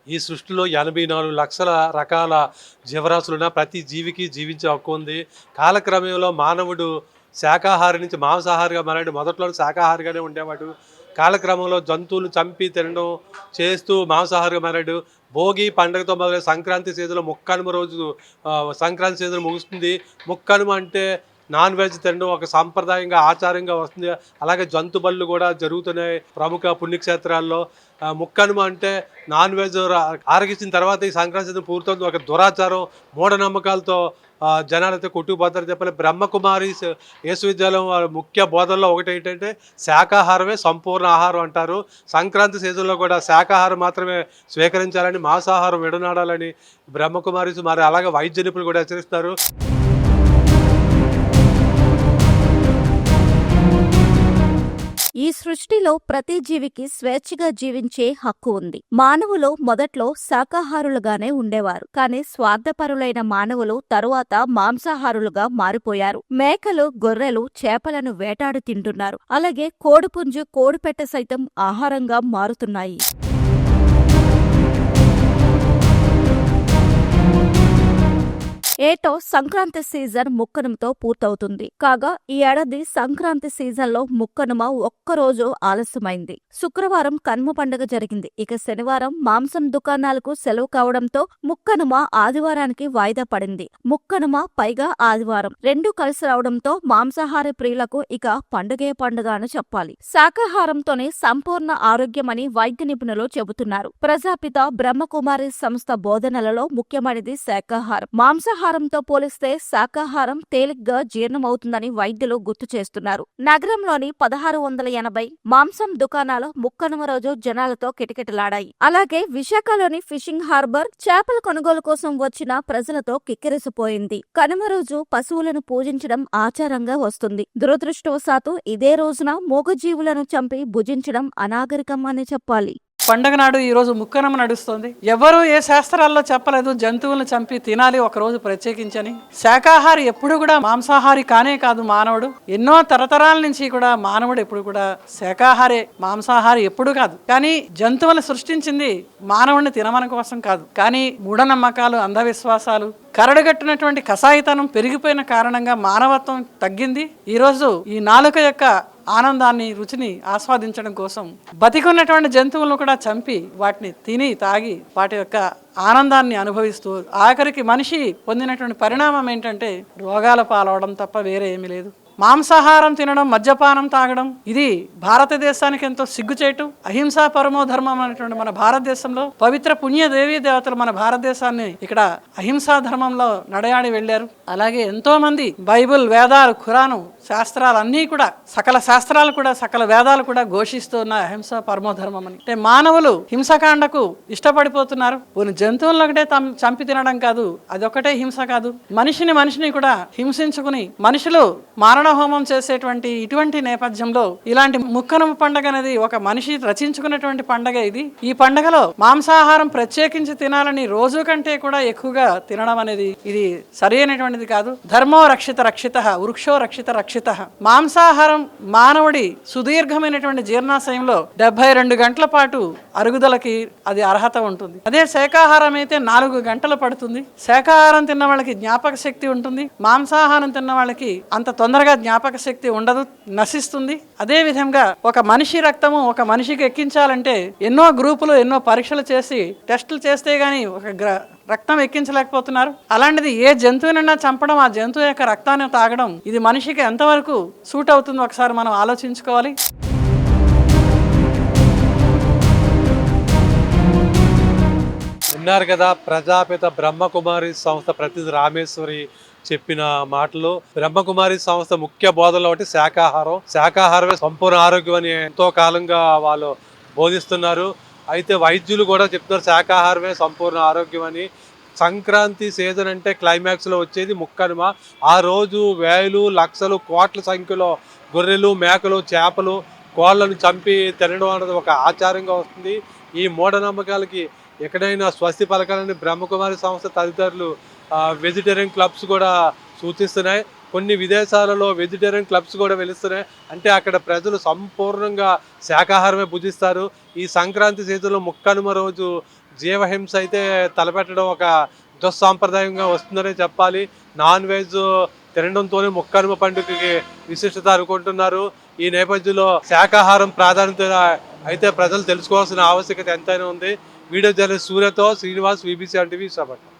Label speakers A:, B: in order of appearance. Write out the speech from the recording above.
A: ఈ సృష్టిలో 84 లక్షల రకాల జీవరాశులున్న ప్రతి జీవికి జీవించే హక్కు ఉంది. కాలక్రమంలో మానవుడు శాకాహారి నుంచి మాంసాహారిగా మారాడు. మొదట్లో శాకాహారిగానే ఉండేవాడు. కాలక్రమంలో జంతువులు చంపి తినడం చేస్తూ మాంసాహారిగా మారాడు. భోగి పండగతో మొదలై సంక్రాంతి సీజన్‌లో ముక్కనుమ రోజు సంక్రాంతి సీజన్ ముగుస్తుంది. ముక్కనుమ అంటే నాన్ వెజ్ తినడం ఒక సాంప్రదాయంగా, ఆచారంగా వస్తుంది. అలాగే జంతు బలులు కూడా జరుగుతున్నాయి ప్రముఖ పుణ్యక్షేత్రాల్లో. ముక్కనుమ అంటే నాన్ వెజ్ ఆరగించిన తర్వాత ఈ సంక్రాంతి సీజన్ పూర్తవుతుంది. ఒక దురాచారం, మూఢనమ్మకాలతో జనాలైతే కొట్టుకుపోతారని చెప్పాలి. బ్రహ్మకుమారీస్ విశ్వవిద్యాలయం వారి ముఖ్య బోధనలో ఒకటేంటంటే శాకాహారమే సంపూర్ణ ఆహారం అంటారు. సంక్రాంతి సీజన్‌లో కూడా శాకాహారం మాత్రమే స్వీకరించాలని, మాంసాహారం విడనాడాలని బ్రహ్మకుమారీస్ మరి అలాగే వైద్య నిపుణులు కూడా హెచ్చరిస్తారు.
B: ఈ సృష్టిలో ప్రతి జీవికి స్వేచ్ఛగా జీవించే హక్కు ఉంది. మానవులు మొదట్లో శాకాహారులుగానే ఉండేవారు, కానీ స్వార్థపరులైన మానవులు తరువాత మాంసాహారులుగా మారిపోయారు. మేకలు, గొర్రెలు, చేపలను వేటాడి తింటున్నారు. అలాగే కోడిపుంజు, కోడిపెట్ట సైతం ఆహారంగా మారుతున్నాయి. ఏటో సంక్రాంతి సీజన్ ముక్కనుమతో పూర్తవుతుంది. కాగా ఈ ఏడాది సంక్రాంతి సీజన్లో ముక్కనుమ ఒక్కరోజు ఆలస్యమైంది. శుక్రవారం కనుమ పండుగ జరిగింది. ఇక శనివారం మాంసం దుకాణాలకు సెలవు కావడంతో ముక్కనుమ ఆదివారానికి వాయిదా పడింది. ముక్కనుమ పైగా ఆదివారం రెండు కలిసి రావడంతో మాంసాహార ప్రియులకు ఇక పండుగే పండుగ అని చెప్పాలి. శాకాహారంతోనే సంపూర్ణ ఆరోగ్యమని వైద్య నిపుణులు చెబుతున్నారు. ప్రజాపిత బ్రహ్మకుమారి సంస్థ బోధనలలో ముఖ్యమైనది శాకాహారం. మాంసాహారంతో పోలిస్తే శాకాహారం తేలిగ్గా జీర్ణమవుతుందని వైద్యులు గుర్తు చేస్తున్నారు. నగరంలోని 1680 మాంసం దుకాణాలు ముక్కనుమ రోజు జనాలతో కిటకిటలాడాయి. అలాగే విశాఖలోని ఫిషింగ్ హార్బర్ చేపల కొనుగోలు కోసం వచ్చిన ప్రజలతో కిక్కిరిసిపోయింది. కనుమ రోజు పశువులను పూజించడం ఆచారంగా వస్తుంది. దురదృష్టవశాత్తు ఇదే రోజున మూగజీవులను చంపి భుజించడం అనాగరికం అని చెప్పాలి.
C: పండగ నాడు ఈ రోజు ముక్కనుమ నడుస్తుంది. ఎవరు ఏ శాస్త్రాల్లో చెప్పలేదు జంతువులను చంపి తినాలి ఒక రోజు ప్రత్యేకించని. శాకాహారి ఎప్పుడు కూడా మాంసాహారి కానే కాదు మానవుడు. ఎన్నో తరతరాల నుంచి కూడా మానవుడు ఎప్పుడు కూడా శాకాహారే, మాంసాహారి ఎప్పుడు కాదు. కానీ జంతువులను సృష్టించింది మానవుడిని తినమన కోసం కాదు. కానీ మూఢనమ్మకాలు, అంధవిశ్వాసాలు, కరడుగట్టినటువంటి కసాయితనం పెరిగిపోయిన కారణంగా మానవత్వం తగ్గింది. ఈరోజు ఈ నాలుక యొక్క ఆనందాన్ని, రుచిని ఆస్వాదించడం కోసం బతికున్నటువంటి జంతువులను కూడా చంపి వాటిని తిని తాగి వాటి యొక్క ఆనందాన్ని అనుభవిస్తూ ఆఖరికి మనిషి పొందినటువంటి పరిణామం ఏంటంటే రోగాల పాలవడం తప్ప వేరే ఏమీ లేదు. మాంసాహారం తినడం, మద్యపానం తాగడం ఇది భారతదేశానికి ఎంతో సిగ్గుచేటు. అహింసా పరమో ధర్మం అనేటువంటి మన భారతదేశంలో పవిత్ర పుణ్య దేవీ దేవతలు మన భారతదేశాన్ని ఇక్కడ అహింసా ధర్మంలో నడయాడి వెళ్ళారు. అలాగే ఎంతో మంది బైబిల్, వేదాలు, ఖురాను శాస్త్రాలు అన్నీ కూడా, సకల శాస్త్రాలు కూడా, సకల వేదాలు కూడా ఘోషిస్తున్న అహింసా పరమో ధర్మం అని. అంటే మానవులు హింసకాండకు ఇష్టపడిపోతున్నారు. కొన్ని జంతువులను ఒకటే చంపి తినడం కాదు, అదొకటే హింస కాదు. మనిషిని కూడా హింసించుకుని మనుషులు మారణ హోమం చేసేటువంటి ఇటువంటి నేపథ్యంలో ఇలాంటి ముక్కనుమ పండగ అనేది ఒక మనిషి రచించుకున్నటువంటి పండగ ఇది. ఈ పండగలో మాంసాహారం ప్రత్యేకించి తినాలని రోజు కంటే కూడా ఎక్కువగా తినడం అనేది ఇది సరి అయినటువంటిది కాదు. ధర్మో రక్షిత రక్షిత, వృక్షో రక్షిత రక్షిత. మాంసాహారం మానవుడి సుదీర్ఘమైనటువంటి జీర్ణాశయంలో 72 గంటల పాటు అరుగుదలకి అది అర్హత ఉంటుంది. అదే శాకాహారం అయితే 4 గంటలు పడుతుంది. శాకాహారం తిన్న వాళ్ళకి జ్ఞాపక శక్తి ఉంటుంది. మాంసాహారం తిన్న వాళ్ళకి అంత తొందరగా జ్ఞాపక శక్తి ఉండదు, నశిస్తుంది. అదే విధంగా ఒక మనిషి రక్తము ఒక మనిషికి ఎక్కించాలంటే ఎన్నో గ్రూపులు, ఎన్నో పరీక్షలు చేసి టెస్టులు చేస్తే గానీ ఒక రక్తం ఎక్కించలేకపోతున్నారు. అలాంటిది ఏ జంతువునైనా చంపడం, ఆ జంతువు యొక్క రక్తాన్ని తాగడం ఇది మనిషికి ఎంతవరకు సూట్ అవుతుందో ఒకసారి మనం ఆలోచించుకోవాలి.
A: విన్నారు కదా ప్రజాపిత బ్రహ్మకుమారి సంస్థ ప్రతినిధి రామేశ్వరి చెప్పిన మాటలు. బ్రహ్మకుమారి సంస్థ ముఖ్య బోధనలో ఒకటి శాకాహారమే సంపూర్ణ ఆరోగ్యం అని ఎంతో కాలంగా వాళ్ళు బోధిస్తున్నారు. అయితే వైద్యులు కూడా చెప్తున్నారు శాకాహారమే సంపూర్ణ ఆరోగ్యం అని. సంక్రాంతి సీజన్ అంటే క్లైమాక్స్లో వచ్చేది ముక్కనుమ. ఆ రోజు వేలు, లక్షలు, కోట్ల సంఖ్యలో గొర్రెలు, మేకలు, చేపలు, కోళ్ళను చంపి తినడం అనేది ఒక ఆచారంగా వస్తుంది. ఈ మూఢనమ్మకాలకి ఎక్కడైనా స్వస్తి పలకాలని బ్రహ్మకుమారి సంస్థ తదితరులు వెజిటేరియన్ క్లబ్స్ కూడా సూచిస్తున్నాయి. కొన్ని విదేశాలలో వెజిటేరియన్ క్లబ్స్ కూడా వెలుస్తున్నాయి. అంటే అక్కడ ప్రజలు సంపూర్ణంగా శాకాహారమే భుజిస్తారు. ఈ సంక్రాంతి సీజన్లో ముక్కనుమ రోజు జీవహింస అయితే తలపెట్టడం ఒక దుస్సాంప్రదాయంగా వస్తుందనే చెప్పాలి. నాన్ వెజ్ తినడంతోనే ముక్కనుమ పండుగకి విశిష్టత అనుకుంటున్నారు. ఈ నేపథ్యంలో శాకాహారం ప్రాధాన్యత అయితే ప్రజలు తెలుసుకోవాల్సిన ఆవశ్యకత ఎంతైనా ఉంది. వీడియో జర్నలిస్ట్ సూర్యతో శ్రీనివాస్, VBC టీవీ విశాఖపట్నం.